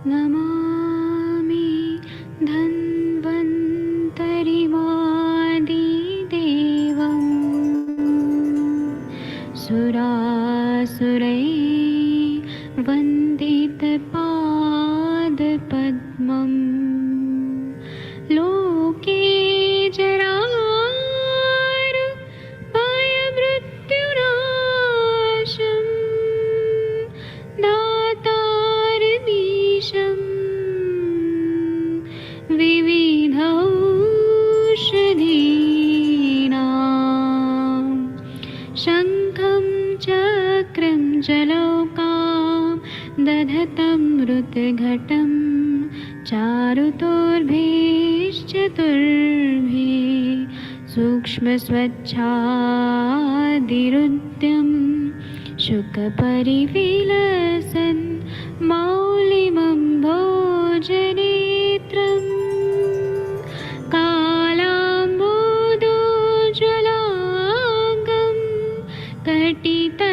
नमामि धन्वन्तरिमादिदेवम् सुरासुरैः वन्दितपादपद्मम् लोके जरामृत्युनाशं दातारमीशं विविधौषधीनां शङ्खं चक्रं जलौकां दधतं मृतघटं चारुतोर्भिश्चतुर्भिः सूक्ष्मस्वच्छादिरुद्यं शुकपरिविलसन् मौलिमम्भोजनेत्रं कालाम्बोदोज्ज्वलाङ्गं कटितटविलसत्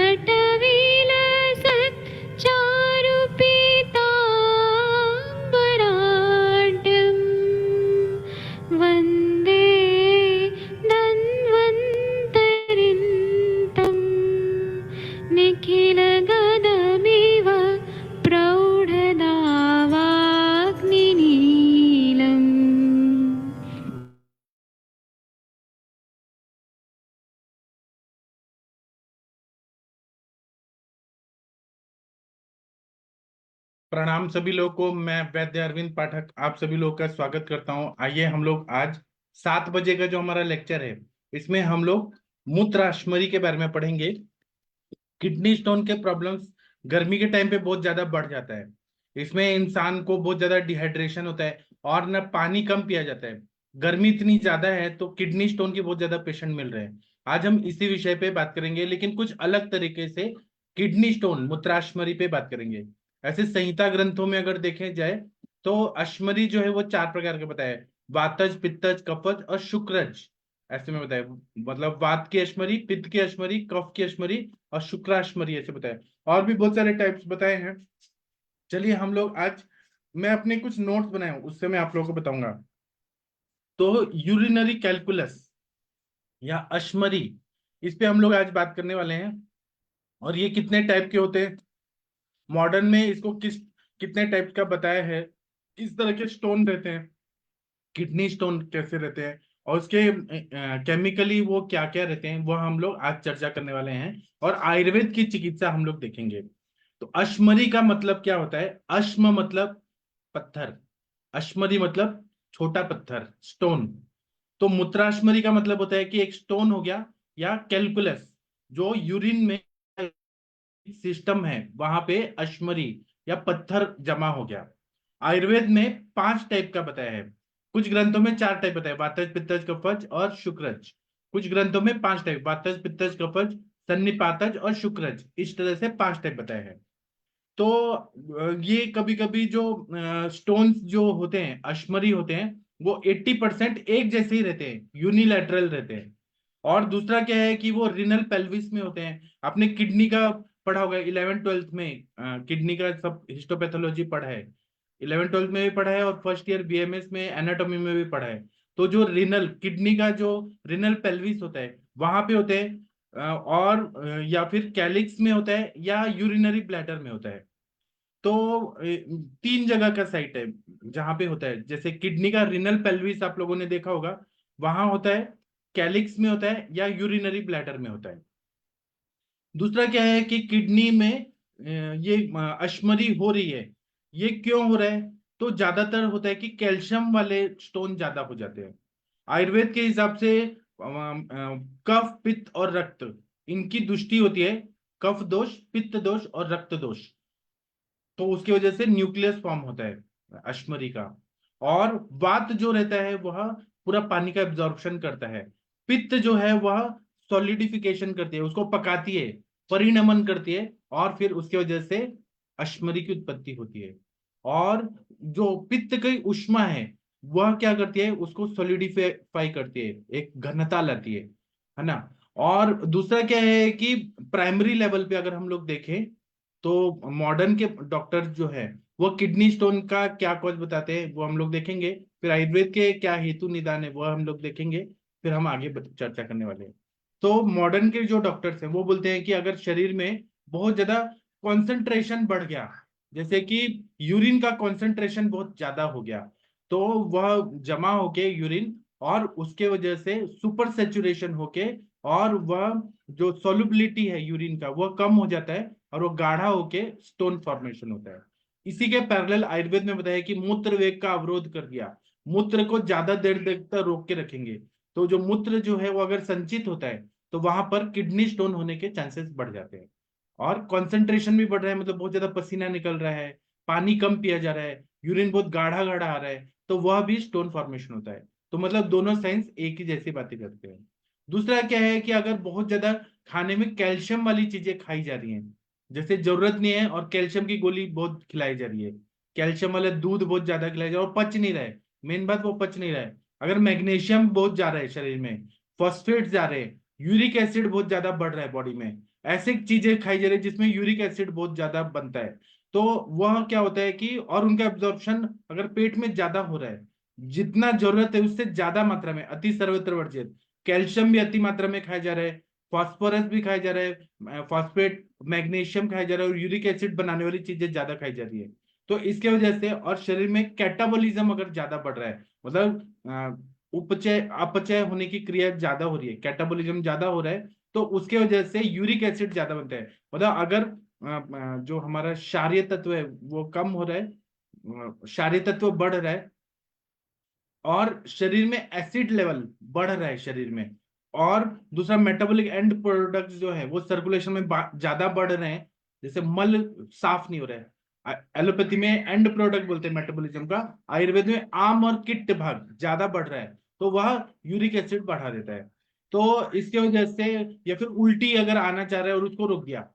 चारुपीताम्बराढ्यं वन्दे धन्वन्तरिन्तं निखिलगदमिव प्रौढदावाग्निनीलम्। प्रणाम सभी लोगों को। मैं वैद्य अरविंद पाठक आप सभी लोगों का स्वागत करता हूं। आइए हम लोग आज 7 बजे का जो हमारा लेक्चर है, इसमें हम लोग मूत्राशमरी के बारे में पढ़ेंगे। किडनी स्टोन के प्रॉब्लम्स गर्मी के टाइम पे बहुत ज्यादा बढ़ जाता है। इसमें इंसान को बहुत ज्यादा डिहाइड्रेशन होता है और न पानी कम पिया जाता है। गर्मी इतनी ज्यादा है तो किडनी स्टोन के बहुत ज्यादा पेशेंट मिल रहे हैं। आज हम इसी विषय पे बात करेंगे, लेकिन कुछ अलग तरीके से किडनी स्टोन मूत्राशमरी पे बात करेंगे। ऐसे संहिता ग्रंथों में अगर देखे जाए तो अश्मरी जो है वो 4 प्रकार के बताया है: वातज, पित्तज, कफज और शुक्रज। ऐसे में बताया, मतलब वात की अश्मरी, पित्त की अश्मरी, कफ की अश्मरी और शुक्राश्मरी, ऐसे बताया। और भी बहुत सारे टाइप्स बताए हैं। चलिए हम लोग आज, मैं अपने कुछ नोट्स बनाए हूं उससे मैं आप लोगों को बताऊंगा। तो यूरिनरी कैलकुलस या अश्मरी, इस पे हम लोग आज बात करने वाले हैं। और ये कितने टाइप के होते हैं, मॉडर्न में इसको कितने टाइप का बताया है, किस तरह के स्टोन रहते हैं, किडनी स्टोन कैसे रहते हैं और उसके केमिकली वो क्या क्या रहते हैं, वो हम लोग आज चर्चा करने वाले हैं। और आयुर्वेद की चिकित्सा हम लोग देखेंगे। तो अश्मरी का मतलब क्या होता है? अश्म मतलब पत्थर, अश्मरी मतलब छोटा पत्थर, स्टोन। तो मूत्राश्मरी का मतलब होता है कि एक स्टोन हो गया, या कैलकुलस जो यूरिन में सिस्टम है वहां पे अश्मरी या पत्थर जमा हो गया। आयुर्वेद में 5 टाइप का बताया है। कुछ ग्रंथों में 4 टाइप बताया: वातज, पित्तज, कफज और शुक्रज। कुछ ग्रंथों में 5 टाइप: वातज, पित्तज, कफज, सन्निपातज और शुक्रज। इस तरह से 5 टाइप बताए हैं। तो ये कभी कभी जो स्टोन्स जो होते हैं, अश्मरी होते हैं, वो 80% एक जैसे ही रहते हैं, यूनिलैटरल रहते हैं। और दूसरा क्या है कि वो रिनल पेल्विस में होते हैं। आपने किडनी का पढ़ा होगा 11th 12th में, किडनी का सब हिस्टोपैथोलॉजी पढ़ा है, 11th 12th में भी पढ़ा है और फर्स्ट ईयर बीएमएस में एनाटॉमी में भी पढ़ा है। तो जो रिनल किडनी का जो रिनल पेल्विस होता है वहां पे होते हैं, और या फिर कैलिक्स में होता है या यूरिनरी ब्लैडर में होता है। तो 3 जगह का साइट है जहां पे होता है। जैसे किडनी का रिनल पेल्विस आप लोगों ने देखा होगा, वहां होता है, कैलिक्स में होता है या यूरिनरी ब्लैडर में होता है। दूसरा क्या है कि किडनी में ये अश्मरी हो रही है, ये क्यों हो रहा है? तो ज्यादातर होता है कि कैल्शियम वाले स्टोन ज्यादा हो जाते हैं। आयुर्वेद के हिसाब से कफ, पित्त और रक्त, इनकी दृष्टि होती है: कफ दोष, पित्त दोष और रक्त दोष। तो उसकी वजह से न्यूक्लियस फॉर्म होता है अश्मरी का। और वात जो रहता है वह पूरा पानी का एब्जॉर्प्शन करता है। पित्त जो है वह सॉलिडिफिकेशन करती है, उसको पकाती है, परिणमन करती है, और फिर उसकी वजह से अश्मरी की उत्पत्ति होती है। और जो पित्त की उष्मा है वह क्या करती है, उसको सॉलिडिफाई करती है, एक घनता लाती है ना। और दूसरा क्या है कि प्राइमरी लेवल पे अगर हम लोग देखें तो मॉडर्न के डॉक्टर जो है वो किडनी स्टोन का क्या कॉज बताते हैं वो हम लोग देखेंगे। फिर आयुर्वेद के क्या हेतु निदान है वो हम लोग देखेंगे। फिर हम आगे चर्चा करने वाले हैं। तो मॉडर्न के जो डॉक्टर्स हैं वो बोलते हैं कि अगर शरीर में बहुत ज्यादा कॉन्सेंट्रेशन बढ़ गया, जैसे कि यूरिन का कॉन्सेंट्रेशन बहुत ज्यादा हो गया, तो वह जमा होके यूरिन और उसके वजह से सुपर सेचुरेशन होके और वह जो सॉल्युबिलिटी है यूरिन का वह कम हो जाता है और वो गाढ़ा होके स्टोन फॉर्मेशन होता है। इसी के पैरेलल आयुर्वेद में बताया कि मूत्र वेग का अवरोध कर दिया, मूत्र को ज्यादा देर तक रोक के रखेंगे, तो जो मूत्र जो है वो अगर संचित होता है तो वहां पर किडनी स्टोन होने के चांसेस बढ़ जाते हैं। और कंसंट्रेशन भी बढ़ रहा है, मतलब बहुत ज्यादा पसीना निकल रहा है, पानी कम पिया जा रहा है, यूरिन बहुत गाढ़ा गाढ़ा आ रहा है, तो वह भी स्टोन फॉर्मेशन होता है। तो मतलब दोनों साइंस एक ही जैसी बातें करते हैं। दूसरा क्या है कि अगर बहुत ज्यादा खाने में कैल्शियम वाली चीजें खाई जा रही हैं, जैसे जरूरत नहीं है और कैल्शियम की गोली बहुत खिलाई जा रही है, कैल्शियम वाले दूध बहुत ज्यादा खिलाया जा रहा है और पच नहीं रहा है, मेन बात वो पच नहीं रहा है। अगर मैग्नीशियम बहुत जा रहा है शरीर में, फॉस्फेट जा रहे हैं, यूरिक एसिड बहुत ज्यादा बढ़ रहा है बॉडी में, ऐसी चीजें खाई जा रही है जिसमें यूरिक एसिड बहुत ज्यादा बनता है, तो वह क्या होता है कि और उनका एब्जॉर्प्शन अगर पेट में ज्यादा हो रहा है, जितना जरूरत है उससे ज्यादा मात्रा में, अति सर्वत्र वर्जित, कैल्शियम भी अति मात्रा में खाया जा रहा है, फास्फोरस भी खाया जा रहा है, फास्फेट मैग्नीशियम खाया जा रहा है और यूरिक एसिड बनाने वाली चीजें ज्यादा खाई जा रही है। तो इसके वजह से और शरीर में कैटाबॉलिज्म अगर ज्यादा बढ़ रहा है, मतलब उपचय अपचय होने की क्रिया ज्यादा हो रही है, कैटाबॉलिज्म ज्यादा हो रहा है, तो उसके वजह से यूरिक एसिड ज्यादा बनता है। मतलब अगर जो हमारा क्षारीय तत्व है वो कम हो रहा है, क्षारीय तत्व बढ़ रहा है और शरीर में एसिड लेवल बढ़ रहा है शरीर में, और दूसरा मेटाबॉलिक एंड प्रोडक्ट्स जो है वो सर्कुलेशन में ज्यादा बढ़ रहे हैं, जैसे मल साफ नहीं हो रहा है, एलोपैथी में एंड प्रोडक्ट बोलते हैं मेटाबॉलिज्म का, आयुर्वेद में आम और किट्ट भाग ज्यादा बढ़ रहा है, तो वह यूरिक एसिड बढ़ा देता है। तो इसके वजह से, या फिर उल्टी अगर आना चाह रहा है और उसको रोक दिया,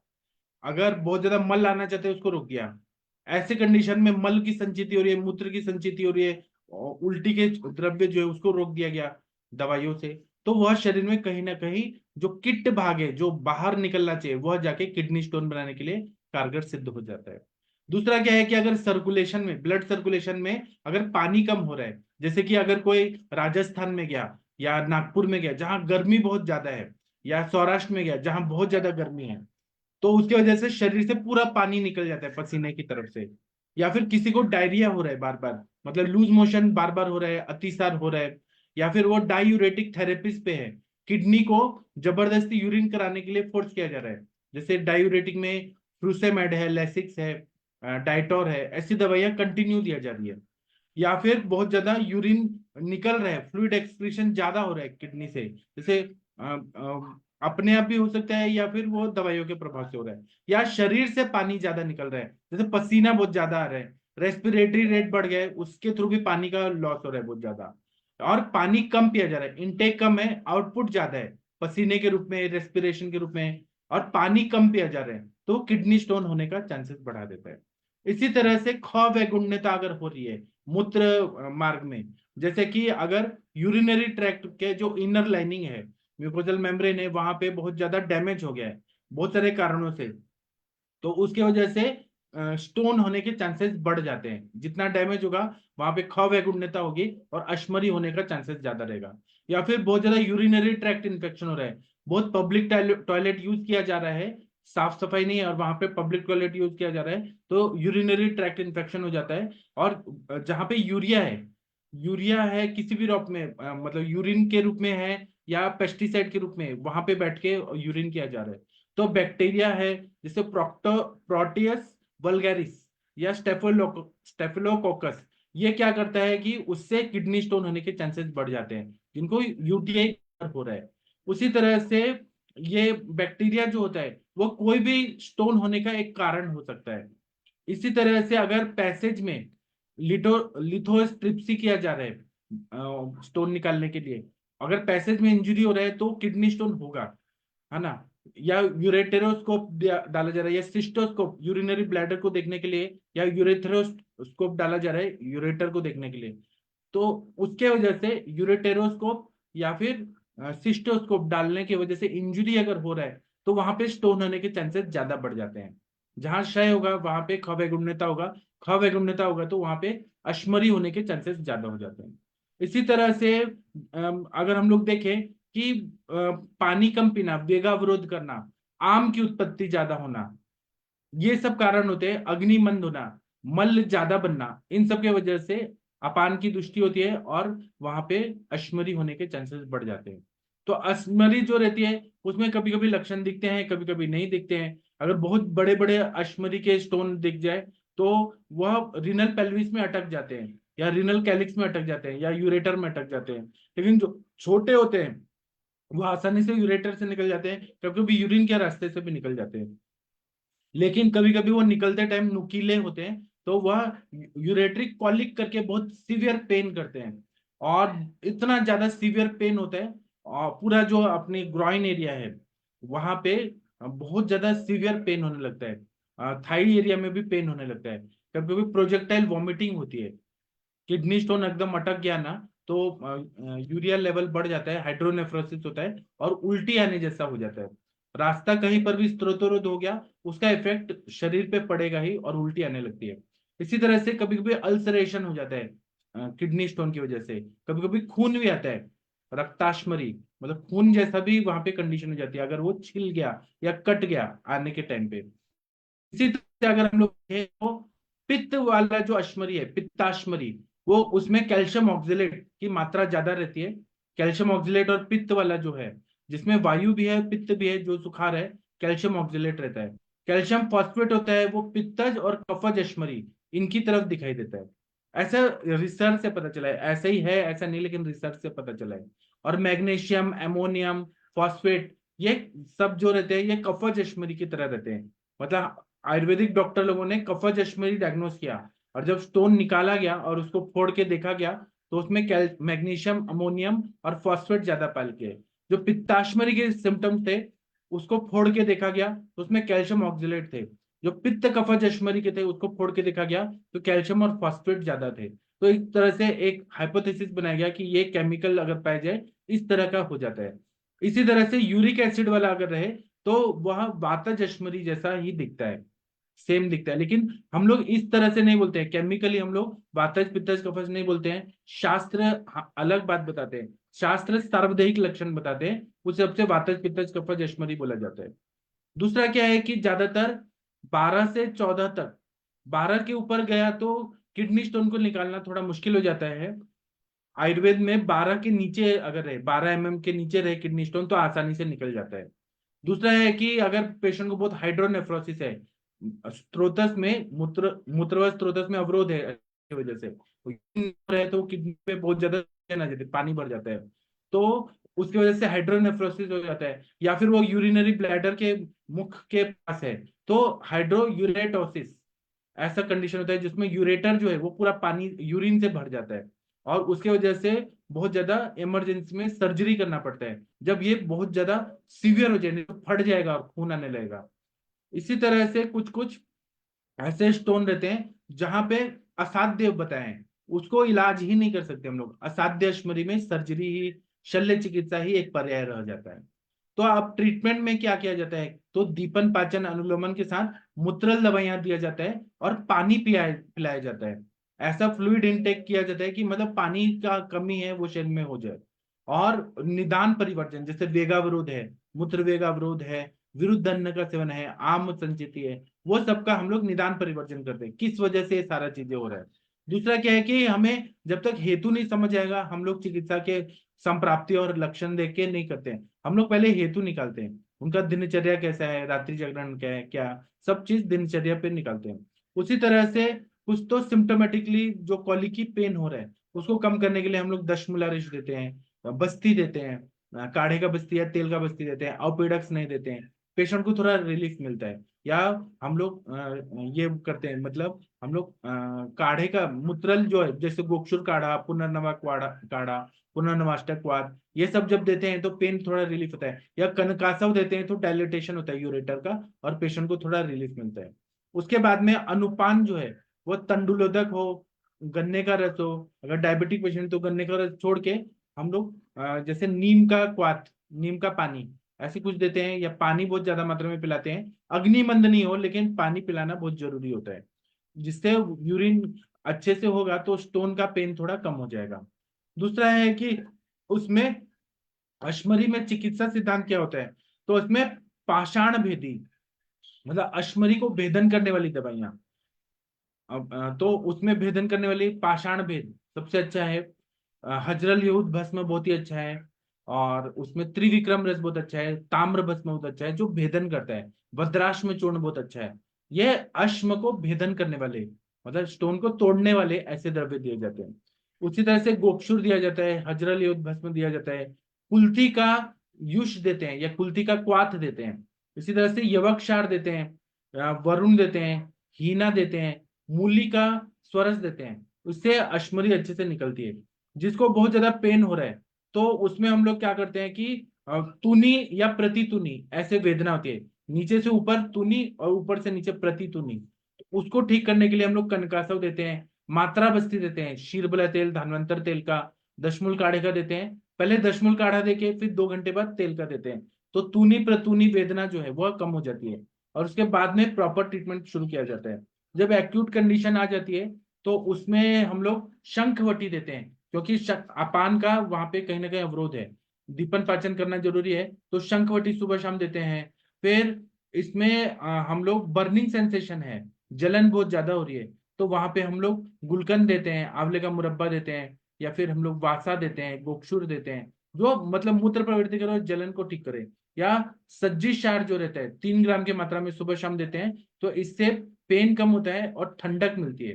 अगर बहुत ज्यादा मल आना चाहते हैं उसको रोक दिया, ऐसे कंडीशन में मल की संचिति हो रही है, मूत्र की संचिति हो रही है, और उल्टी के द्रव्य जो है उसको रोक दिया गया दवाइयों से, तो वह शरीर में कहीं ना कहीं जो किट भाग है जो बाहर निकलना चाहिए वह जाके किडनी स्टोन बनाने के लिए कारगर सिद्ध हो जाता है। दूसरा क्या है कि अगर सर्कुलेशन में, ब्लड सर्कुलेशन में अगर पानी कम हो रहा है, जैसे कि अगर कोई राजस्थान में गया या नागपुर में गया जहां गर्मी बहुत ज्यादा है, या सौराष्ट्र में गया जहां बहुत ज्यादा गर्मी है, तो उसकी वजह से शरीर से पूरा पानी निकल जाता है पसीने की तरफ से, या फिर किसी को डायरिया हो रहा है बार बार, मतलब लूज मोशन बार बार हो रहा है, अतिसार हो रहा है, या फिर वो डायूरेटिक थेरेपिस्ट पे है, किडनी को जबरदस्ती यूरिन कराने के लिए फोर्स किया जा रहा है, जैसे डायूरेटिक में फ्रूसेमेड है, लेसिक्स है, डाइटोर है, ऐसी दवाइयां कंटिन्यू दिया जा रही है। या फिर बहुत ज्यादा यूरिन निकल रहा है, फ्लूइड एक्सक्रीशन ज्यादा हो रहा है किडनी से, जैसे अपने आप भी हो सकता है या फिर वो दवाइयों के प्रभाव से हो रहा है, या शरीर से पानी ज्यादा निकल रहा है, जैसे पसीना बहुत ज्यादा आ रहा है, रेस्पिरेटरी रेट बढ़ गया है, उसके थ्रू भी पानी का लॉस हो रहा है बहुत ज्यादा, और पानी कम पिया जा रहा है, इनटेक कम है, आउटपुट ज्यादा है पसीने के रूप में, रेस्पिरेशन के रूप में, और पानी कम पिया जा रहा है, तो किडनी स्टोन होने का चांसेस बढ़ा देता है। इसी तरह से ख वैगुण्यता अगर हो रही है मूत्र मार्ग में, जैसे कि अगर यूरिनरी ट्रैक्ट के जो इनर लाइनिंग है, म्यूकोजल मेम्ब्रेन है, वहां पे बहुत ज्यादा डैमेज हो गया है बहुत सारे कारणों से, तो उसके वजह से स्टोन होने के चांसेस बढ़ जाते हैं, जितना डैमेज होगा वहां पे ख वैगुण्यता होगी और अश्मरी होने का चांसेस ज्यादा रहेगा। या फिर बहुत ज्यादा यूरिनरी ट्रैक्ट इन्फेक्शन हो रहा है, बहुत पब्लिक टॉयलेट यूज किया जा रहा है, साफ सफाई नहीं है और वहां पे पब्लिक टॉयलेट यूज किया जा रहा है, तो यूरिनरी ट्रैक्ट इन्फेक्शन हो जाता है। और जहाँ पे यूरिया है, यूरिया है किसी भी रूप में, मतलब यूरिन के रूप में है या पेस्टिसाइड के रूप में, वहां पे बैठ के यूरिन किया जा रहा है, तो बैक्टीरिया है जैसे प्रोटियस वल्गैरिस या स्टेफिलोकोकस, ये क्या करता है कि उससे किडनी स्टोन होने के चांसेस बढ़ जाते हैं, जिनको यूटीआई हो रहा है। उसी तरह से ये बैक्टीरिया जो होता है वो कोई भी स्टोन होने का एक कारण हो सकता है। इसी तरह से अगर पैसेज में लिथोस्ट्रिप्सी किया जा रहा है स्टोन निकालने के लिए, अगर पैसेज में इंजरी हो रहा है तो किडनी स्टोन होगा, है ना। या यूरेटेरोस्कोप डाला जा रहा है, या सिस्टोस्कोप यूरिनरी ब्लैडर को देखने के लिए, या यूरेथ्रोस्कोप डाला जा रहा है यूरेटर को देखने के लिए, तो उसके वजह से यूरेटेरोस्कोप या फिर सिस्टोस्कोप डालने की वजह से इंजुरी अगर हो रहा है तो वहां पे स्टोन होने के चांसेस ज्यादा बढ़ जाते हैं। जहां क्षय होगा वहां पे खवैगुण्यता होगा, ख वैगुण्यता होगा तो वहां पे अश्मरी होने के चांसेस ज्यादा हो जाते हैं। इसी तरह से अगर हम लोग देखें कि पानी कम पीना, वेगावरोध करना, आम की उत्पत्ति ज्यादा होना, ये सब कारण होते हैं। अग्निमंद होना, मल ज्यादा बनना, इन सब के वजह से अपान की दृष्टि होती है और वहां पे अश्मरी होने के चांसेस बढ़ जाते हैं। तो अश्मरी जो रहती है उसमें कभी कभी लक्षण दिखते हैं, कभी कभी नहीं दिखते हैं। अगर बहुत बड़े बड़े अश्मरी के स्टोन दिख जाए तो वह रिनल पेल्विस में अटक जाते हैं, या रिनल कैलिक्स में अटक जाते हैं, या यूरेटर में अटक जाते हैं। लेकिन जो छोटे होते हैं वो आसानी से यूरेटर से निकल जाते हैं, कभी कभी यूरिन के रास्ते से भी निकल जाते हैं। लेकिन कभी कभी वो निकलते टाइम नुकीले होते हैं, तो वह यूरेट्रिक कॉलिक करके बहुत सीवियर पेन करते हैं। और इतना ज्यादा सीवियर पेन होता है, और पूरा जो अपनी ग्रॉइन एरिया है वहां पे बहुत ज्यादा सीवियर पेन होने लगता है। थाई एरिया में भी पेन होने लगता है। कभी कभी प्रोजेक्टाइल वॉमिटिंग होती है। किडनी स्टोन एकदम अटक गया ना तो यूरिया लेवल बढ़ जाता है, हाइड्रोनेफ्रोसिस होता है और उल्टी आने जैसा हो जाता है। रास्ता कहीं पर भी स्त्रोतरोध हो गया, उसका इफेक्ट शरीर पे पड़ेगा ही और उल्टी आने लगती है। इसी तरह से कभी कभी अल्सरेशन हो जाता है किडनी स्टोन की वजह से। कभी कभी खून भी आता है, रक्ताश्मरी, मतलब खून जैसा भी वहां पे कंडीशन हो जाती है अगर वो छिल गया या कट गया आने के टाइम पे। इसी तरह से अगर हम लोग देखें तो पित्त वाला जो अश्मरी है, पित्ताश्मरी, वो उसमें कैल्शियम ऑक्जेलेट की मात्रा ज्यादा रहती है। कैल्शियम ऑक्जेलेट और पित्त वाला जो है, जिसमें वायु भी है पित्त भी है, जो सुखार है, कैल्शियम ऑक्जेलेट रहता है। कैल्शियम फॉस्फेट होता है, वो पित्तज और कफज अश्मरी इनकी तरफ दिखाई देता है। ऐसा रिसर्च से पता चला है, ऐसा ही है ऐसा नहीं, लेकिन रिसर्च से पता चला है। और मैग्नीशियम, एमोनियम, फॉस्फेट, ये सब जो रहते हैं ये कफज अश्मरी की तरह रहते हैं। मतलब आयुर्वेदिक डॉक्टर लोगों ने कफज अश्मरी डायग्नोस किया, और जब स्टोन निकाला गया और उसको फोड़ के देखा गया तो उसमें मैग्नीशियम, अमोनियम और फॉस्फेट ज्यादा पाए गए। जो पित्ताश्मरी के सिम्टम्स थे उसको फोड़ के देखा गया तो उसमें कैल्शियम ऑक्जेलेट थे। जो पित्त कफज अश्मरी के थे उसको फोड़ के देखा गया तो कैल्शियम और फॉस्फेट ज्यादा थे। तो एक तरह से एक हाइपोथेसिस बनाया गया कि ये केमिकल अगर पाया जाए इस तरह का हो जाता है। इसी तरह से यूरिक एसिड वाला अगर रहे तो वह वातज अश्मरी जैसा ही दिखता है, सेम दिखता है। लेकिन हम लोग इस तरह से नहीं बोलते हैं, केमिकली हम लोग वातज पित्तज कफज नहीं बोलते हैं। शास्त्र अलग बात बताते हैं, शास्त्र सार्वदेहिक लक्षण बताते हैं, उस सबसे वातज पित्तज कफज अश्मरी बोला जाता है। दूसरा क्या है कि ज्यादातर 12 से 14 तक, 12 के ऊपर गया तो किडनी स्टोन को निकालना थोड़ा मुश्किल हो जाता है। आयुर्वेद में 12 के नीचे अगर रहे, 12 mm के नीचे रहे किडनी स्टोन तो आसानी से निकल जाता है। दूसरा है कि अगर पेशेंट को बहुत हाइड्रोनेफ्रोसिस है, स्त्रोतस में मूत्र स्त्रोतस में अवरोध है की वजह से, है तो किडनी पे बहुत ज्यादा आ जाते, पानी भर जाता है, तो उसकी वजह से हाइड्रोनेफ्रोसिस हो जाता है। या फिर वो यूरिनरी ब्लैडर के मुख के पास है तो हाइड्रोयूरेटोसिस, ऐसा कंडीशन होता है जिसमें यूरेटर जो है वो पूरा पानी यूरिन से भर जाता है, और उसके वजह से बहुत ज्यादा इमरजेंसी में सर्जरी करना पड़ता है। जब ये बहुत ज्यादा सीवियर हो जाए तो फट जाएगा और खून आने लगेगा। इसी तरह से कुछ कुछ ऐसे स्टोन रहते हैं जहां पे असाध्य बताए हैं, उसको इलाज ही नहीं कर सकते हम लोग, असाध्य अश्मरी में सर्जरी ही, शल्य चिकित्सा ही एक पर्याय रह जाता है। तो अब ट्रीटमेंट में क्या किया जाता है, तो दीपन पाचन अनुलोमन के साथ मूत्रल दवाइयां दिया जाता है और पानी पिलाया जाता है। ऐसा फ्लूइड इनटेक किया जाता है कि मतलब पानी का कमी है वो शरीर में हो जाए। और निदान परिवर्तन, जैसे वेगावरोध है, मूत्र वेगावरोध है, विरुद्ध अन्न का सेवन है, आम संचिति है, वो सबका हम लोग निदान परिवर्तन करते हैं किस वजह से ये सारा चीजें हो रहा है। दूसरा क्या है कि हमें जब तक हेतु नहीं समझ आएगा हम लोग चिकित्सा के संप्राप्ति और लक्षण देख के नहीं करते हैं। हम लोग पहले हेतु निकालते हैं, उनका दिनचर्या कैसा है, रात्रि जागरण क्या है, क्या सब चीज दिनचर्या पे निकालते हैं। उसी तरह से कुछ तो सिम्टोमेटिकली जो कॉलिकी पेन हो रहा है उसको कम करने के लिए हम लोग दशमूलारिश देते हैं, बस्ती देते हैं, काढ़े का बस्ती या तेल का बस्ती देते हैं, ऑपिडक्स नहीं देते हैं, पेशेंट को थोड़ा रिलीफ मिलता है। या हम लोग ये करते हैं, मतलब हम लोग काढ़े का मूत्रल जो है, जैसे गोक्षुर काढ़ा, पुनर्नवा काढ़ा काढ़ा, पुनर्नवाष्टक वात, ये सब जब देते हैं तो पेन थोड़ा रिलीफ होता है। या कनकासव देते हैं तो डायलिटेशन होता है यूरेटर का और पेशेंट को थोड़ा रिलीफ मिलता है। उसके बाद में अनुपान जो है वो तंडुलोदक हो, गन्ने का रस हो, अगर डायबिटिक पेशेंट तो गन्ने का रस छोड़ के हम लोग जैसे नीम का क्वाथ, नीम का पानी, ऐसे कुछ देते हैं, या पानी बहुत ज्यादा मात्रा में पिलाते हैं। अग्निमंद नहीं हो लेकिन पानी पिलाना बहुत जरूरी होता है। जिससे यूरिन अच्छे से होगा तो स्टोन का पेन थोड़ा कम हो जाएगा। दूसरा है कि उसमें अश्मरी में चिकित्सा सिद्धांत क्या होता है, तो उसमें पाषाण भेदी, मतलब अश्मरी को भेदन करने वाली दवाइयां। तो उसमें भेदन करने वाली पाषाण भेद सबसे अच्छा है। हजरल यहूद भस्म बहुत ही अच्छा है। और उसमें त्रिविक्रम रस बहुत अच्छा है, ताम्र भस्म बहुत अच्छा है जो भेदन करता है। भद्राश्म चूर्ण बहुत अच्छा है। ये अश्म को भेदन करने वाले, मतलब स्टोन को तोड़ने वाले ऐसे द्रव्य दिए जाते हैं। उसी तरह से गोक्षुर दिया जाता है, हजरल यहूद भस्म दिया जाता है, कुल्थी का युष देते हैं या कुल्थी का क्वाथ देते हैं। इसी तरह से यवक्षार देते हैं, वरुण देते हैं, हीना देते हैं, मूली का स्वरस देते हैं। उससे अश्मरी अच्छे से निकलती है। जिसको बहुत ज्यादा पेन हो रहा है तो उसमें हम लोग क्या करते हैं कि तूनी या प्रतितूनी ऐसे वेदना होती है, नीचे से ऊपर तूनी और ऊपर से नीचे प्रतितूनी। तो उसको ठीक करने के लिए हम लोग कनकासव देते हैं, मात्रा बस्ती देते हैं, शीरबला तेल, धानवंतर तेल का, दशमूल काढ़े का देते हैं। पहले दशमूल काढ़ा देके फिर 2 घंटे बाद तेल का देते हैं। तो तूनी प्रतूनी वेदना जो है वह कम हो जाती है और उसके बाद में प्रॉपर ट्रीटमेंट शुरू किया जाता है। जब एक्यूट कंडीशन आ जाती है तो उसमें हम लोग शंखवटी देते हैं, क्योंकि अपान का वहां पे कहीं ना कहीं अवरोध है, दीपन पाचन करना जरूरी है, तो शंखवटी सुबह शाम देते हैं। फिर इसमें हम लोग बर्निंग सेंसेशन है, जलन बहुत ज्यादा हो रही है, तो वहां पे हम लोग गुलकंद देते हैं, आंवले का मुरब्बा देते हैं, या फिर हम लोग वासा देते हैं, गोक्षुर देते हैं, जो मतलब मूत्र प्रवृत्ति करे और जलन को ठीक करे। या सज्जी क्षार जो रहता है 3 ग्राम की मात्रा में सुबह शाम देते हैं, तो इससे पेन कम होता है और ठंडक मिलती है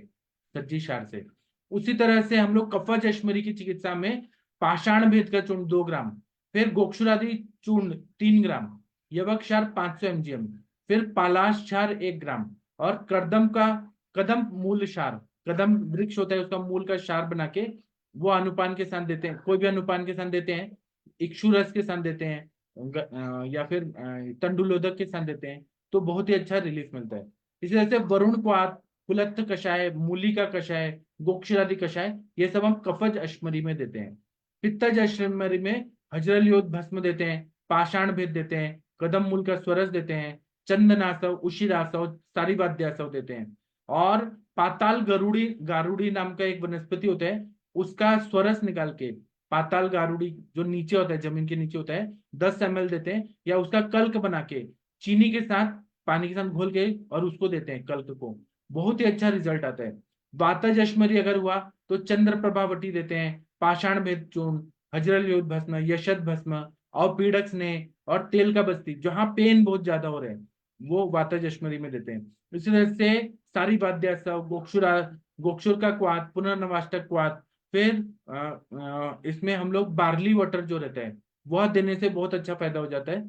सज्जी क्षार से। उसी तरह से हम लोग कफज अश्मरी की चिकित्सा में पाषाण भेद का चूर्ण 2 ग्राम, फिर गोक्षुरादि चूर्ण 3 ग्राम, यवक क्षार 500 mg, फिर पालाश क्षार 1 ग्राम, और कर्दम का कदम मूल क्षार, कदम वृक्ष होता है उसका मूल का क्षार बना के वो अनुपान के साथ देते हैं, कोई भी अनुपान के साथ देते हैं, इक्षु रस के साथ देते हैं, या फिर तंडुलोदक के साथ देते हैं, तो बहुत ही अच्छा रिलीफ मिलता है। इसी तरह से वरुण क्वाथ, कुलत्थ कषाय, मूली का कषाय, गोक्षरादि कषाय, ये सब हम कफज अश्मरी में देते हैं। पित्तज अश्मरी में हजरल योद भस्म देते हैं, पाषाण भेद देते हैं, कदम मूल का स्वरस देते हैं, चंदनासव, उशिरासव, सारीवाद्यासव देते हैं। और पाताल गरुड़ी गारुड़ी नाम का एक वनस्पति होता है, उसका स्वरस निकाल के, पाताल गारुड़ी जो नीचे होता है, जमीन के नीचे होता है, 10 ml देते हैं, या उसका कल्क बना के चीनी के साथ, पानी के साथ घोल के और उसको देते हैं कल्क को। बहुत ही अच्छा रिजल्ट आता है। वातज अश्मरी अगर हुआ तो चंद्र प्रभावटी देते हैं, पाषाण भेद चूर्ण, हजरल योद भस्म, यशद भस्म, और पीड़क स्नेह, और तेल का बस्ती, जहां पेन बहुत ज्यादा हो रहे हैं वो वातज अश्मरी में देते हैं। इसी तरह से सारी वाद्यासव, गोक्षुर का क्वाथ, पुनर्नवाष्टक क्वाथ, फिर इसमें हम लोग बार्ली वाटर जो रहता है वह देने से बहुत अच्छा फायदा हो जाता है।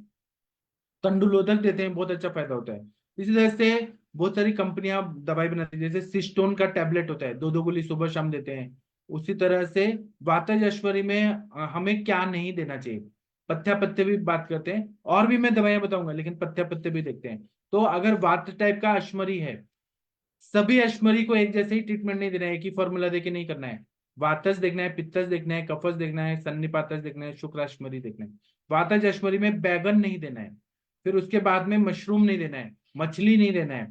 तंडुलोदक देते हैं, बहुत अच्छा फायदा होता है। इसी तरह से बहुत सारी कंपनियां दवाई बनाती है, जैसे सिस्टोन का टैबलेट होता है, 2-2 गोली सुबह शाम देते हैं। उसी तरह से वातज अश्वरी में हमें क्या नहीं देना चाहिए, पथ्य पत्ते भी बात करते हैं, और भी मैं दवाइयां बताऊंगा, लेकिन पथ्य पत्ते भी देखते हैं। तो अगर वात टाइप का अश्मरी है, सभी अश्मरी को एक जैसे ही ट्रीटमेंट नहीं देना है, एक ही फॉर्मूला देके नहीं करना है। वातस देखना है, पित्तस देखना है, कफस देखना है, सन्निपातस देखना है, शुक्र अश्मरी देखना है। वातज अश्मरी में बैगन नहीं देना है, फिर उसके बाद में मशरूम नहीं देना है, मछली नहीं देना है,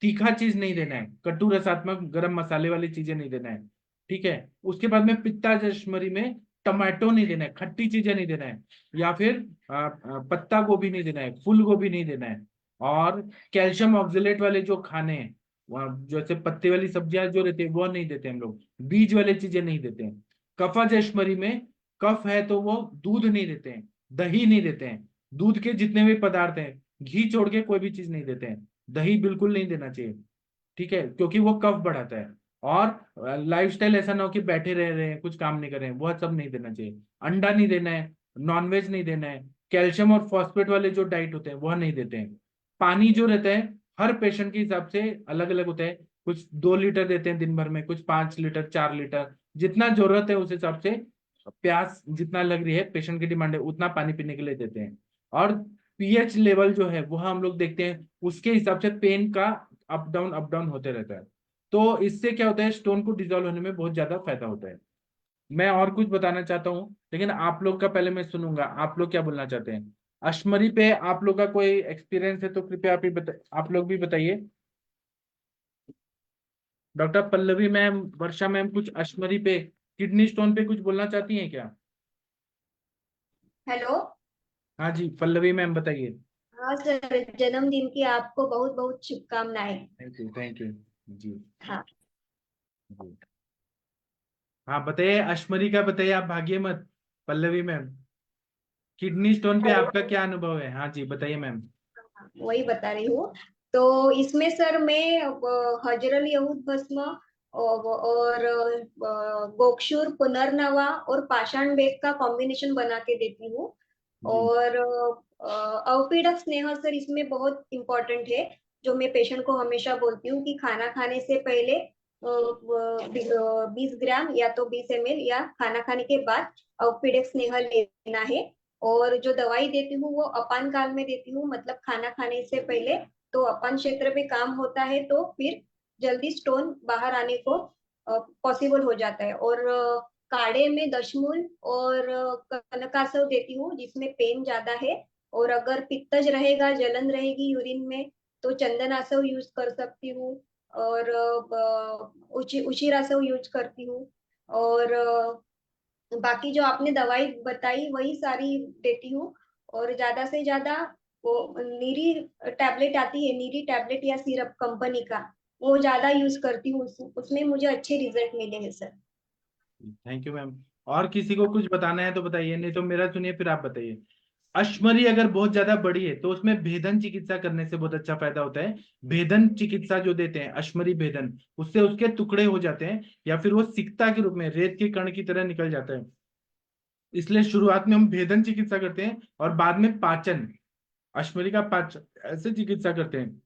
तीखा चीज नहीं देना है, कटु रसात्मक गरम मसाले वाली चीजें नहीं देना है। ठीक है। उसके बाद में पित्ता अश्मरी में टमाटो नहीं देना है, खट्टी चीजें नहीं देना है, या फिर पत्ता गोभी नहीं देना है, फूल गोभी नहीं देना है। और कैल्शियम ऑक्जेलेट वाले जो खाने हैं, जैसे पत्ते वाली सब्जियां जो रहती है वो नहीं देते हम लोग, बीज वाली चीजें नहीं देते हैं। कफा अश्मरी में कफ है तो वो दूध नहीं देते हैं, दही नहीं देते हैं, दूध के जितने भी पदार्थ हैं, घी छोड़ के कोई भी चीज नहीं देते हैं, दही बिल्कुल नहीं देना चाहिए। ठीक है, क्योंकि वो कफ बढ़ाता है। और लाइफस्टाइल ऐसा ना हो कि बैठे रह रहे हैं कुछ काम नहीं कर रहे हैं, वो सब नहीं देना चाहिए। अंडा नहीं देना है, नॉनवेज नहीं देना है, कैल्शियम और फॉस्फेट वाले जो डाइट होते हैं वह नहीं देते हैं। पानी जो रहता है हर पेशेंट के हिसाब से अलग अलग होता है, कुछ 2 लीटर देते हैं दिन भर में, कुछ 5 लीटर, 4 लीटर, जितना जरूरत है उस हिसाब से, प्यास जितना लग रही है, पेशेंट की डिमांड है उतना पानी पीने के लिए देते हैं। और पीएच लेवल जो है वो हम लोग देखते हैं, उसके हिसाब से पेन का अप डाउन होते रहता है। तो इससे क्या होता है, स्टोन को डिजोल्व होने में बहुत ज्यादा फायदा होता है। मैं और कुछ बताना चाहता हूँ, लेकिन आप लोग का पहले मैं सुनूंगा, आप लोग क्या बोलना चाहते हैं। अश्मरी पे आप लोग का कोई एक्सपीरियंस है तो कृपया आप लोग भी बताइए। डॉक्टर पल्लवी मैम, वर्षा मैम, कुछ अश्मरी पे, किडनी स्टोन पे कुछ बोलना चाहती हैं क्या? हेलो। हाँ जी, पल्लवी मैम बताइए। हाँ सर, जन्मदिन की आपको बहुत बहुत शुभकामनाएं। थैंक यू, थैंक यू जी। हाँ। जी हाँ, बताइए अश्मरी का, बताइए, आप भागिए मत। पल्लवी मैम, किडनी स्टोन पे हेलो। आपका क्या अनुभव है? हाँ जी, बताइए मैम। वही बता रही हूँ। तो इसमें सर मैं हजरल यहूद भस्म और गोक्षुर पुनर्नवा और पाषाण बेग का कॉम्बिनेशन बना के देती हूँ। जी और अवपीड़क स्नेह सर इसमें बहुत इम्पोर्टेंट है। जो मैं पेशेंट को हमेशा बोलती हूँ कि खाना खाने से पहले 20 ग्राम या तो 20 ml या खाना खाने के बाद अवपीड़क स्नेह लेना है। और जो दवाई देती हूँ वो अपान काल में देती हूँ, मतलब खाना खाने से पहले। तो अपान क्षेत्र पे काम होता है तो फिर जल्दी स्टोन बाहर आने को पॉसिबल हो जाता है। और काढ़े में दशमूल और कनकासव देती हूँ जिसमें पेन ज्यादा है। और अगर पित्तज रहेगा, जलन रहेगी यूरिन में, तो चंदनासव यूज कर सकती हूँ। और उशीरासव यूज करती हूँ। और बाकी जो आपने दवाई बताई वही सारी देती हूँ। और ज्यादा से ज्यादा वो नीरी टैबलेट आती है, नीरी टैबलेट या सिरप कंपनी का, वो ज्यादा यूज करती हूँ। उसमें मुझे अच्छे रिजल्ट मिले हैं सर। Thank you ma'am. और किसी को कुछ बताना है तो बताइए, नहीं तो मेरा सुनिए, फिर आप बताइए। अश्मरी अगर बहुत ज्यादा बड़ी है तो उसमें भेदन चिकित्सा करने से बहुत अच्छा फायदा होता है। भेदन चिकित्सा जो देते हैं, अश्मरी भेदन, उससे उसके टुकड़े हो जाते हैं या फिर वो सिकता के रूप में रेत के कण की तरह निकल जाता है। इसलिए शुरुआत में हम भेदन चिकित्सा करते हैं और बाद में पाचन, अश्मरी का पाचन, ऐसे चिकित्सा करते हैं।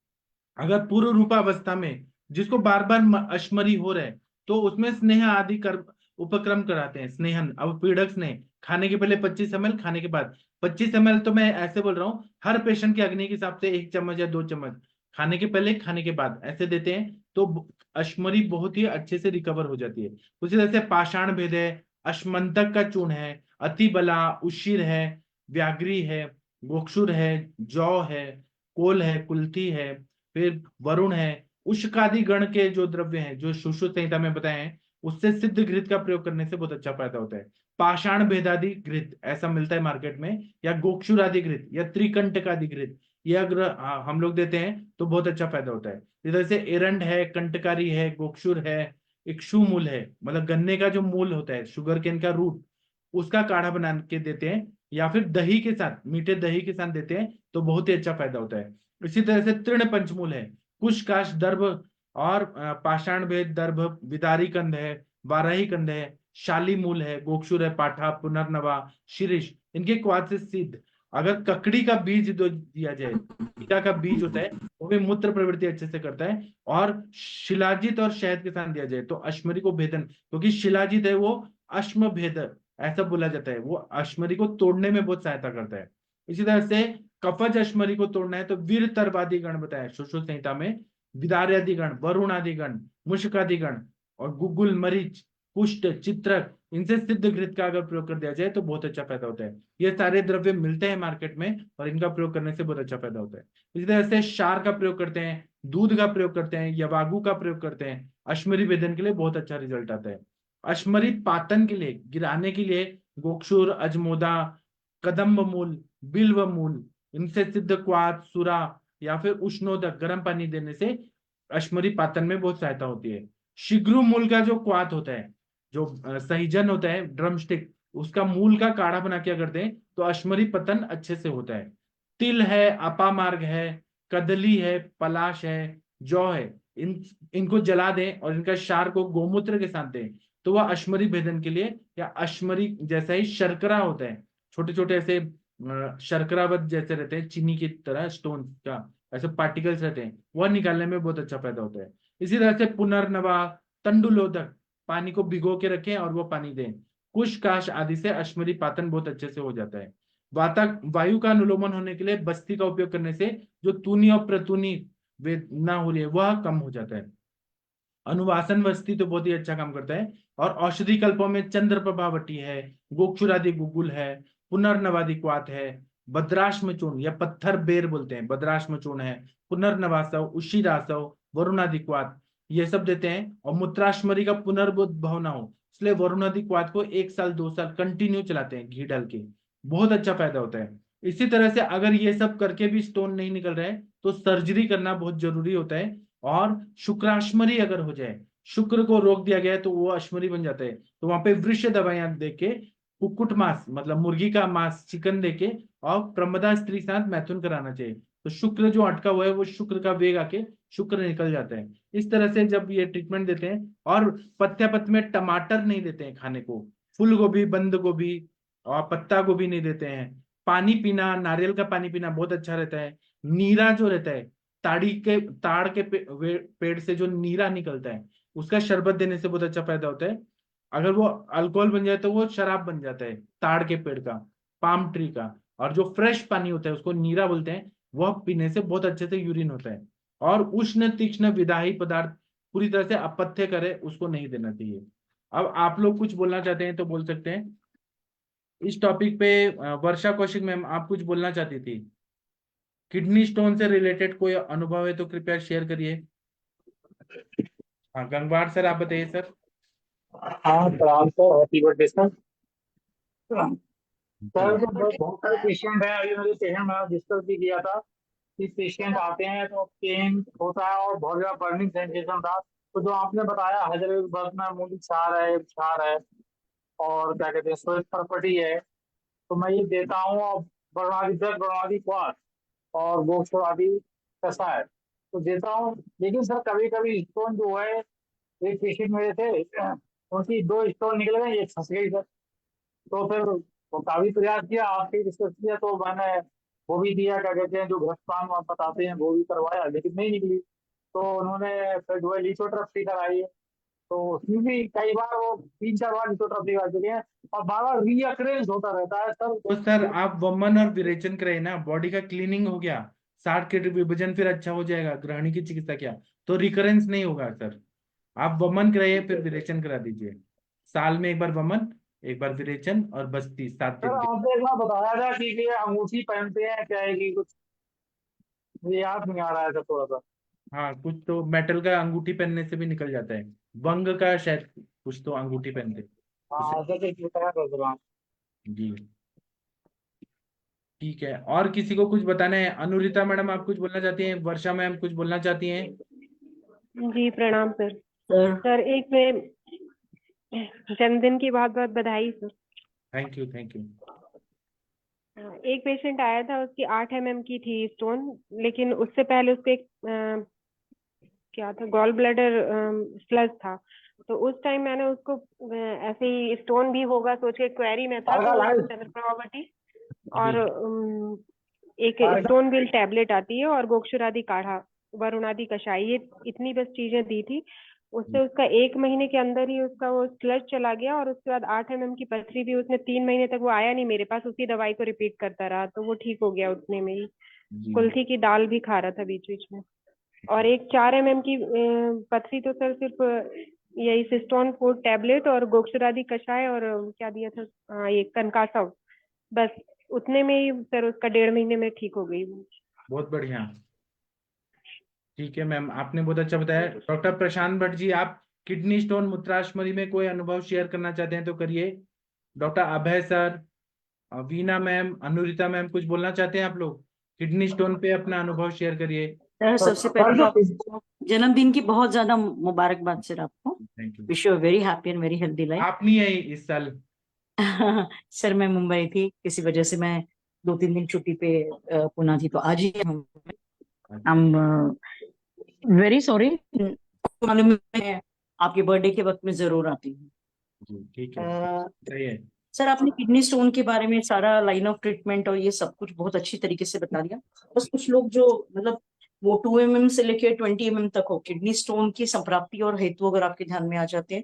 अगर पूर्व रूपावस्था में जिसको बार बार अश्मरी हो रहा है तो उसमें स्नेह आदि कर उपक्रम कराते हैं। स्नेहन, अवपीड़क स्नेह, खाने के पहले 25 ml, खाने के बाद 25 ml। तो मैं ऐसे बोल रहा हूँ, हर पेशेंट के अग्नि के हिसाब से 1 चम्मच या 2 चम्मच, खाने के पहले खाने के बाद ऐसे देते हैं तो अश्मरी बहुत ही अच्छे से रिकवर हो जाती है। उसी तरह से पाषाण भेद है, अश्मंतक का चूर्ण है, अतिबला, उशिर है, व्याघ्री है, गोक्षुर है, जौ है, कोल है, कुल्थी है, फिर वरुण है। उष्कादि गण के जो द्रव्य हैं जो सुश्रुत संहिता में बताए हैं, उससे सिद्ध घृत का प्रयोग करने से बहुत अच्छा फायदा होता है। पाषाण भेदादि घृत ऐसा मिलता है मार्केट में, या गोक्षुरादि घृत या त्रिकंटकादि घृत, ये अगर हम लोग देते हैं तो बहुत अच्छा फायदा होता है। इधर से एरंड है, कंटकारी है, गोक्षुर है, इक्षु मूल है, मतलब गन्ने का जो मूल होता है, शुगर केन का रूट, उसका काढ़ा बना के देते हैं, या फिर दही के साथ, मीठे दही के साथ देते हैं तो बहुत ही अच्छा फायदा होता है। इसी तरह से तृण पंचमूल है, कुश काश दर्भ और पाषाण भेद दर्भ, विदारी कंद है, बाराही कंद है, शाली मूल है, गोक्षुर है, पाठा, पुनर्नवा, शिरीष, इनके क्वाथ से सिद्ध। अगर ककड़ी का बीज दो दिया जाए, कीड़ा का बीज होता है, वो भी मूत्र प्रवृत्ति अच्छे से करता है। और शिलाजित और शहद के साथ दिया जाए तो अश्मरी को भेदन, क्योंकि शिलाजित है वो अश्म भेद ऐसा बोला जाता है, वो अश्मरी को तोड़ने में बहुत सहायता करता है। इसी तरह से कफज अश्मरी को तोड़ना है तो वीर तरवादी गण बताया सुश्रुत संहिता में, विदार्यादि गण, वरुण आदि गण, मुष्कादि गण, और गुगुल, मरीच, कुष्ठ, चित्रक, इनसे सिद्ध घृत का अगर प्रयोग कर दिया जाए तो बहुत अच्छा फायदा होता है। ये सारे द्रव्य मिलते हैं मार्केट में और इनका प्रयोग करने से बहुत अच्छा फायदा होता है। इसी तरह से क्षार का प्रयोग करते हैं, दूध का प्रयोग करते हैं, यवागु का प्रयोग करते हैं, अश्मरी वेदन के लिए बहुत अच्छा रिजल्ट आता है। अश्मरी पातन के लिए, गिराने के लिए, गोक्षुर, अजमोदा, कदम्ब मूल, बिल्व मूल, इनसे सिद्ध क्वाथ, सुरा या फिर उष्णोदक गर्म पानी देने से अश्मरी पातन में बहुत सहायता होती है। शिग्रु मूल का जो क्वाथ होता है, जो सहीजन होता है, ड्रम स्टिक, उसका मूल का काढ़ा बना के अगर दें तो अश्मरी पतन अच्छे से होता है। तिल है, अपामार्ग है, कदली है, पलाश है, जौ है, इनको जला दें और इनका क्षार को गोमूत्र के साथ दें तो वह अश्मरी भेदन के लिए, या अश्मरी जैसा ही शर्करा होता है, छोटे छोटे ऐसे शर्करावत जैसे रहते हैं, चीनी की तरह स्टोन का ऐसे पार्टिकल्स रहते हैं, वह निकालने में बहुत अच्छा फायदा होता है। इसी तरह से पुनर्नवा, तंडुलोदक, पानी को भिगो के रखें और वो पानी दें। कुश काश आदि से अश्मरी पातन बहुत अच्छे से हो जाता है। वाता वायु का अनुलोमन होने के लिए बस्ती का उपयोग करने से जो तूनी और प्रतूनी वेदना हो रही है वह कम हो जाता है। अनुवासन वस्ती तो बहुत ही अच्छा काम करता है। और औषधि कल्पों में चंद्र प्रभावटी है, गोक्षुरादि गुगुल है, पुनर्नवादि क्वाथ है, भद्राश्म चूर्ण या पत्थर बेर बोलते हैं, भद्राश्म चूर्ण है, पुनर्नवासव, उशिरासव, वरुणादि क्वाथ, ये सब देते हैं। और मूत्राशमरी का पुनर्भव ना हो इसलिए वरुणादि क्वाथ को 1 साल 2 साल कंटिन्यू चलाते हैं घी डाल के, बहुत अच्छा फायदा होता है। इसी तरह से अगर ये सब करके भी स्टोन नहीं निकल रहे तो सर्जरी करना बहुत जरूरी होता है। और शुक्राशमरी अगर हो जाए, शुक्र को रोक दिया गया है तो वो अश्मरी बन जाता है, तो वहां पे वृक्ष दवाइयां देके, कुक्कुट मांस मतलब मुर्गी का मांस चिकन देके और प्रमदा स्त्री साथ मैथुन कराना चाहिए, तो शुक्र जो अटका हुआ है वो शुक्र का वेग आके शुक्र निकल जाता है। इस तरह से जब ये ट्रीटमेंट देते हैं, और पत्ते पत्ते में टमाटर नहीं देते हैं खाने को, फूल गोभी बंद गोभी और पत्ता गोभी नहीं देते हैं। पानी पीना, नारियल का पानी पीना बहुत अच्छा रहता है। नीरा जो रहता है, ताड़ के पेड़ से जो नीरा निकलता है उसका शरबत देने से बहुत अच्छा फायदा होता है। अगर वो अल्कोहल बन जाए तो वो शराब बन जाता है ताड़ के पेड़ का, पाम ट्री का। और जो फ्रेश पानी होता है उसको नीरा बोलते हैं, वह पीने से बहुत अच्छे से यूरिन होता है। और उष्ण तीक्ष्ण विदाही पदार्थ पूरी तरह से अपथ्य करे उसको नहीं देना चाहिए। अब आप लोग कुछ बोलना चाहते हैं तो बोल सकते हैं इस टॉपिक पे। वर्षा कौशिक मैम आप कुछ बोलना चाहती थी, किडनी स्टोन से रिलेटेड कोई अनुभव है तो कृपया शेयर करिए। हाँ गंगवार सर आप बताइए सर। हाँ प्रणाम sir, happy birthday sir. Sir तो बहुत सारे पेशेंट हैं, अभी मेरे पेशेंट मैंने डिस्कस भी किया था कि पेशेंट आते हैं तो पेन होता है और बहुत ज्यादा बर्निंग सेंसेशन था। तो जो आपने बताया हैदराबाद में मूली क्षार है और क्या कहते हैं श्वेत फरफटी है, तो मैं ये देता हूँ। और बरवादी क्वाथ और गोक्षवादी कषाय तो देता हूँ। लेकिन सर कभी कभी स्टोन जो है, एक पेशेंट मेरे थे उनकी 2 स्टोन निकल गए, एक फंस गई सर। तो फिर वो काफी प्रयास किया, आपसे डिस्कस किया, तो मैंने वो भी दिया, क्या कहते हैं जो घृतपान आप बताते हैं वो भी करवाया, लेकिन नहीं निकली। तो उन्होंने फिर जो है लिथोट्रिप्सी कराई है, तो उसमें भी कई बार वो 3-4 बार लिथोट्रिप्सी करा चुके हैं और बार बार रीअक्रेंस होता रहता है सर। तो सर आप वमन और विरेचन कराइए ना, बॉडी का क्लीनिंग हो गया, 60 के विभाजन फिर अच्छा हो जाएगा, ग्रहणी की चिकित्सा किया तो रिकरेंस नहीं होगा सर। आप वमन कराइए फिर विरेचन करा दीजिए, साल में एक बार वमन एक बार विरेचन और बस्ती 7 सर दिन के। आपने एक बार बताया था कि ये अंगूठी पहनते हैं, क्या है कि कुछ मुझे याद नहीं आ रहा है सर थोड़ा सा। हाँ कुछ तो मेटल का अंगूठी पहनने से भी निकल जाता है, वंग का शायद कुछ तो अंगूठी पहनते उससे। हाँ सर कुछ बताया था सर आप। जी ठीक है, और किसी को कुछ बताना है? अनुरिता मैडम आप कुछ बोलना चाहती हैं, वर्षा मैम कुछ बोलना चाहती हैं? जी प्रणाम सर। सर सर एक में जन्मदिन की बहुत बहुत बधाई sir. Thank you thank you. एक पेशेंट आया था, उसकी 8 mm की थी स्टोन, लेकिन उससे पहले उसको एक क्या था, गॉल ब्लैडर स्लज था। तो उस टाइम मैंने उसको ऐसे ही स्टोन भी होगा सोच के क्वेरी में था, तो चंद्रप्रभावती और एक स्टोन बिल टैबलेट आती है और गोक्षुरादि काढ़ा, वरुणादि कषाय, ये इतनी बस चीजें दी थी। उससे उसका 1 महीने के अंदर ही उसका वो स्लज चला गया, और उसके बाद 8 mm की पथरी भी उसने 3 महीने तक वो आया नहीं मेरे पास, उसी दवाई को रिपीट करता रहा, तो वो ठीक हो गया उतने में ही। कुल्थी की दाल भी खा रहा था बीच बीच में। और एक 4 mm की पथरी तो सर सिर्फ यही सिस्टोन फूड टैबलेट और गोक्षुरादि कषाय और क्या दिया था, ये कनकासव, बस उतने में ही सर उसका 1.5 महीने में ठीक हो गई वो। बहुत बढ़िया, ठीक है मैम आपने बहुत अच्छा बताया। डॉक्टर प्रशांत भट्ट जी आप किडनी स्टोन मूत्राशमरी में कोई अनुभव शेयर करना चाहते हैं तो करिए। Doctor Abhay sir, Veena ma'am, Anurita ma'am कुछ बोलना चाहते हैं आप लोग, किडनी स्टोन पे अपना अनुभव शेयर करिए। सर सबसे पहले तो आपको जन्मदिन की बहुत ज्यादा मुबारकबाद सर आपको। Thank you. Wish you very happy and very healthy life. आप नहीं आई इस साल? सर मैं मुंबई थी, किसी वजह से मैं 2-3 दिन छुट्टी पे पुणे थी, तो आज ही आई एम वेरी सॉरी। मालूम है आपके बर्थडे के वक्त में जरूर आती हूँ। जी ठीक है, सही है। सर आपने किडनी स्टोन के बारे में सारा लाइन ऑफ ट्रीटमेंट और ये सब कुछ बहुत अच्छी तरीके से बता दिया। बस कुछ लोग जो मतलब वो 2 mm से लेके 20 mm तक हो, किडनी स्टोन की संप्राप्ति और हेतु अगर आपके ध्यान में आ जाते हैं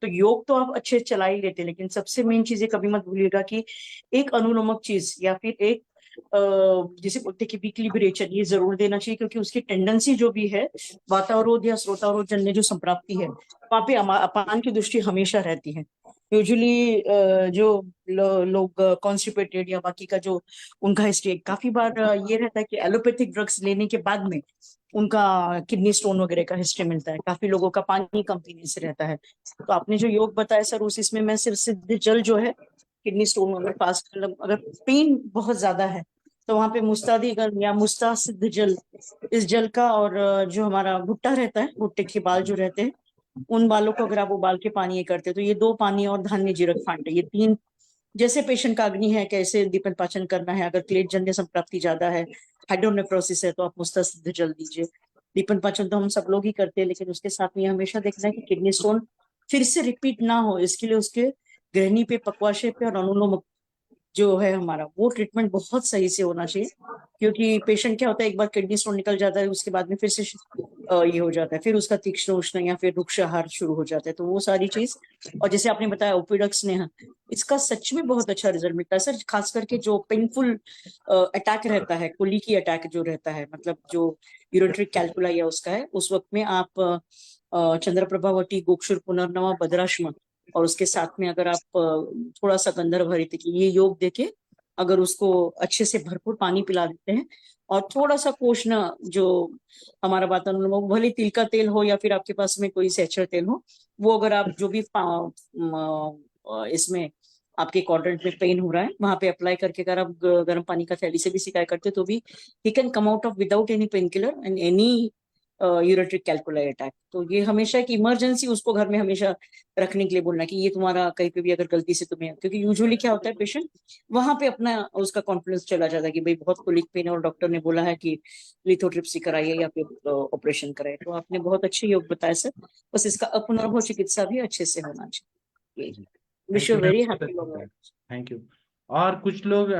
तो योग तो आप अच्छे चला ही लेते हैं, लेकिन सबसे मेन चीज कभी मत भूलिएगा कि एक अनुलोमक चीज या फिर एक जिसे बोलते हैं कि वीकली विरेचन, ये जरूर देना चाहिए, क्योंकि उसकी टेंडेंसी जो भी है वातावरोध या श्रोतावरोध जन्य जो संप्राप्ति है वहां पे अपान की दृष्टि हमेशा रहती है। यूजुअली जो लोग कॉन्स्टिपेटेड या बाकी का जो उनका हिस्ट्री, काफी बार ये रहता है कि एलोपैथिक ड्रग्स लेने के बाद में उनका किडनी स्टोन वगैरह का हिस्ट्री मिलता है। काफी लोगों का पानी कम पीने से रहता है। तो आपने जो योग बताया सर, उस इसमें मैं सिर्फ सिद्ध जल जो है किडनी स्टोन अगर पास अगर पेन बहुत ज्यादा है तो वहां पे मुस्तादी या मुस्ता सिद्ध जल, इस जल का, और जो हमारा भुट्टा रहता है, भुट्टे के बाल जो रहते हैं, उन बालों को अगर आप उबाल के पानी ये करते हैं तो ये 2 पानी, और धान्य जीरक फांटे, ये 3, जैसे पेशेंट का अग्नि है, कैसे दीपन पाचन करना है, अगर क्लेट जन्य संप्राप्ति ज्यादा है, हाइड्रोनेफ्रोसिस है, तो आप मुस्तसिद्ध जल दीजिए। दीपन पाचन तो हम सब लोग ही करते हैं, लेकिन उसके साथ में हमेशा देखना है कि किडनी स्टोन फिर से रिपीट ना हो, इसके लिए उसके ग्रहणी पे, पक्वाशय पे और अनुलोम जो है हमारा, वो ट्रीटमेंट बहुत सही से होना चाहिए। क्योंकि पेशेंट क्या होता है, एक बार किडनी स्टोन निकल जाता है, उसके बाद में फिर से ये हो जाता है, फिर उसका तीक्ष्ण उष्ण या फिर रुक्ष आहार शुरू हो जाता है। तो वो सारी चीज, और जैसे आपने बताया ओपिडक्स ने, इसका सच में बहुत अच्छा रिजल्ट मिलता है सर। खास करके जो पेनफुल अटैक रहता है, कुली की अटैक जो रहता है, मतलब जो यूरेट्रिक कैलकुला या उसका है, उस वक्त में आप चंद्रप्रभावती, गोक्षुर, पुनर्नवा, भद्राश्म, और उसके साथ में अगर आप थोड़ा सा गंधर्व हरित की ये योग देके अगर उसको अच्छे से भरपूर पानी पिला देते हैं, और थोड़ा सा पोषण जो हमारा वातावरण, भले तिल का तेल हो या फिर आपके पास में कोई सेचर तेल हो, वो अगर आप जो भी इसमें आपके क्वाड्रेंट में पेन हो रहा है वहां पे अप्लाई करके, अगर आप गर्म पानी का थैली से भी सिकाई करते तो भी he can come out of without any pain killer and any ureteric calculi attack. तो ये हमेशा एक इमरजेंसी उसको घर में हमेशा रखने के लिए बोलना कि ये तुम्हारा कहीं पे भी अगर गलती से तुम्हें, क्योंकि यूजुअली क्या होता है, पेशेंट वहां पे अपना उसका कॉन्फिडेंस चला जाता है कि भाई बहुत कोलिक पेन है और डॉक्टर ने बोला है कि लिथोट्रिप्सी कराइए या फिर ऑपरेशन कराइए। तो आपने बहुत अच्छे योग बताया सर, बस इसका अपुनर्भव चिकित्सा भी अच्छे से होना चाहिए। Wish you very happy. Thank you. और कुछ लोग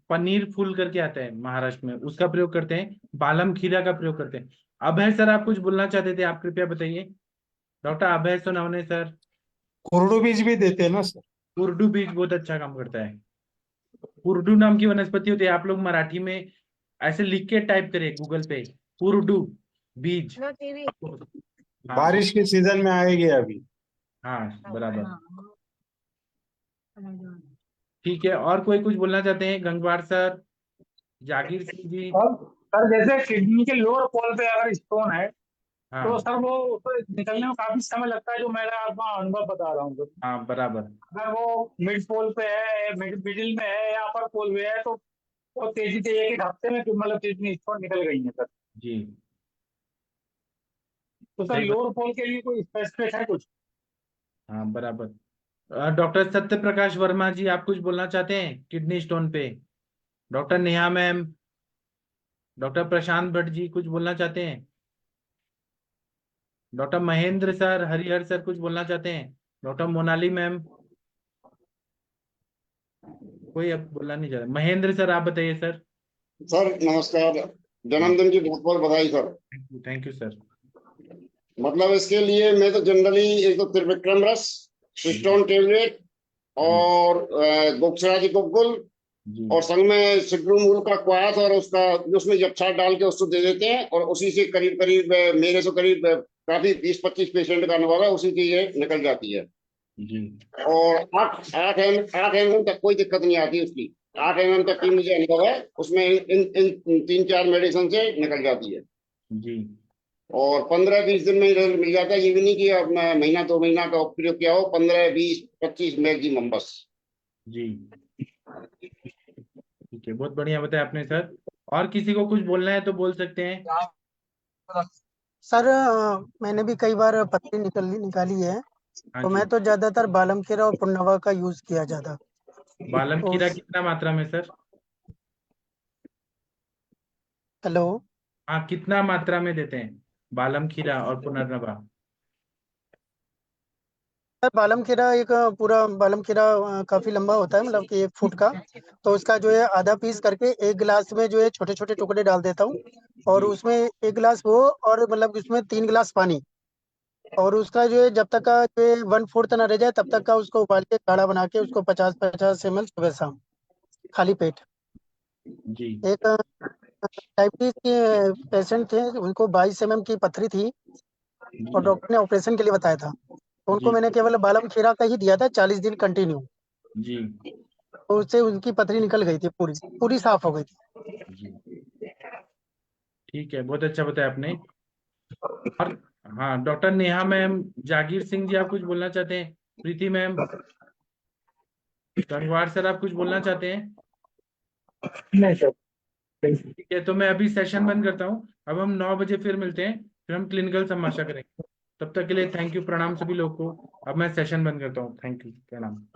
पनीर फूल करके आता है महाराष्ट्र में, उसका प्रयोग करते हैं, बालम खीरा का प्रयोग करते हैं। अभय सर, आप कुछ बोलना चाहते थे, आप कृपया बताइए। डॉक्टर अभय सोनवने सर। कुरडू बीज भी देते हैं ना सर? कुरडू बीज बहुत अच्छा काम करता है। कुरडू नाम की वनस्पति होती है, आप लोग मराठी में ऐसे लिख के टाइप करें गूगल पे, कुरडू बीज। हाँ, बारिश के सीजन में आएगी अभी। हाँ बराबर, ठीक है। और कोई कुछ बोलना चाहते हैं? गंगवार सर, जागीर सिंह जी। सर जैसे किडनी के लोअर पोल पे अगर स्टोन है हाँ तो सर वो निकलने में काफी समय लगता है, जो मेरा आपको अनुभव बता रहा हूँ। हाँ बराबर। अगर वो मिड पोल पे है, मिडिल में है या अपर पोल पे है, तो वो तेजी से एक हफ्ते में मतलब किडनी स्टोन निकल गई है सर। जी, तो सर सही लोअर पोल के लिए कोई स्पेसिफिक है कुछ? हाँ बराबर। डॉक्टर सत्य प्रकाश वर्मा जी, आप कुछ बोलना चाहते हैं किडनी स्टोन पे? डॉक्टर नेहा मैम, डॉक्टर प्रशांत भट्ट जी कुछ बोलना चाहते हैं? Doctor Mahendra sir, Harihar sir कुछ बोलना चाहते हैं? डॉक्टर मोनाली मैम, कोई अब बोलना नहीं चाहता। महेंद्र सर आप बताइए सर। सर नमस्कार, जन्मदिन की बहुत बहुत बधाई सर। Thank you sir. मतलब इसके लिए मैं तो जनरली एक तो त्रिविक्रम रस, सिस्टोन टेबलेट और गोक्षराजी गोकुल जी और संग में सिड्रूमूल का क्वाथ और उसका उसमें जब डाल के उसको दे देते हैं, और उसी से करीब करीब मेरे से करीब काफी 20-25 पेशेंट का अनुभव है, उसी की ये निकल जाती है। जी और 8 mm तक कोई दिक्कत नहीं आती उसकी। 8 mm तक की मुझे अनुभव है, उसमें इन 3-4 मेडिसिन से निकल जाती है। जी। और 15-20 दिन में रिजल्ट मिल जाता है। ये भी नहीं कि अब मैं महीना 2 महीना का प्रयोग किया हो, 15-20-25 मैक्सिमम बस। जी ठीक है, बहुत बढ़िया बताया आपने सर। और किसी को कुछ बोलना है तो बोल सकते हैं। सर मैंने भी कई बार पत्ती निकाली है, हाँ तो जी। मैं तो ज्यादातर बालम खीरा और पुन्नवा का यूज किया ज्यादा। बालम खीरा उस- कितना मात्रा में सर? हेलो हाँ, कितना मात्रा में देते हैं बालम खीरा और पुनर्नवा? सर बालम खीरा एक पूरा बालम खीरा काफी लंबा होता है, मतलब कि 1 फुट का। तो उसका जो है आधा पीस करके 1 गिलास में जो है छोटे छोटे टुकड़े डाल देता हूँ, और जी उसमें 1 गिलास वो, और मतलब उसमें 3 गिलास पानी। और उसका जो है जब तक का जो है 1/4 ना रह जाए तब तक का उसको उबाल के काढ़ा बना के उसको 50-50 ml सुबह शाम खाली पेट। जी एक डायबिटीज के पेशेंट थे, उनको 22 mm की पथरी थी, और जी डॉक्टर ने ऑपरेशन के लिए बताया था। तो उनको जी मैंने केवल बालम खीरा का ही दिया था 40 दिन कंटिन्यू। जी तो उससे उनकी पथरी निकल गई थी, पूरी पूरी साफ हो गई थी। जी। ठीक है, बहुत अच्छा बताया आपने। और हाँ, डॉक्टर नेहा मैम, जागीर सिंह जी, आप कुछ बोलना चाहते हैं? प्रीति मैम, गंगवार सर, आप कुछ बोलना चाहते हैं? नहीं सर। ठीक है, तो मैं अभी सेशन बंद करता हूँ। अब हम 9 बजे फिर मिलते हैं, फिर हम क्लिनिकल समाशा करेंगे। तब तक के लिए थैंक यू, प्रणाम सभी लोग को। अब मैं सेशन बंद करता हूँ। थैंक यू, प्रणाम।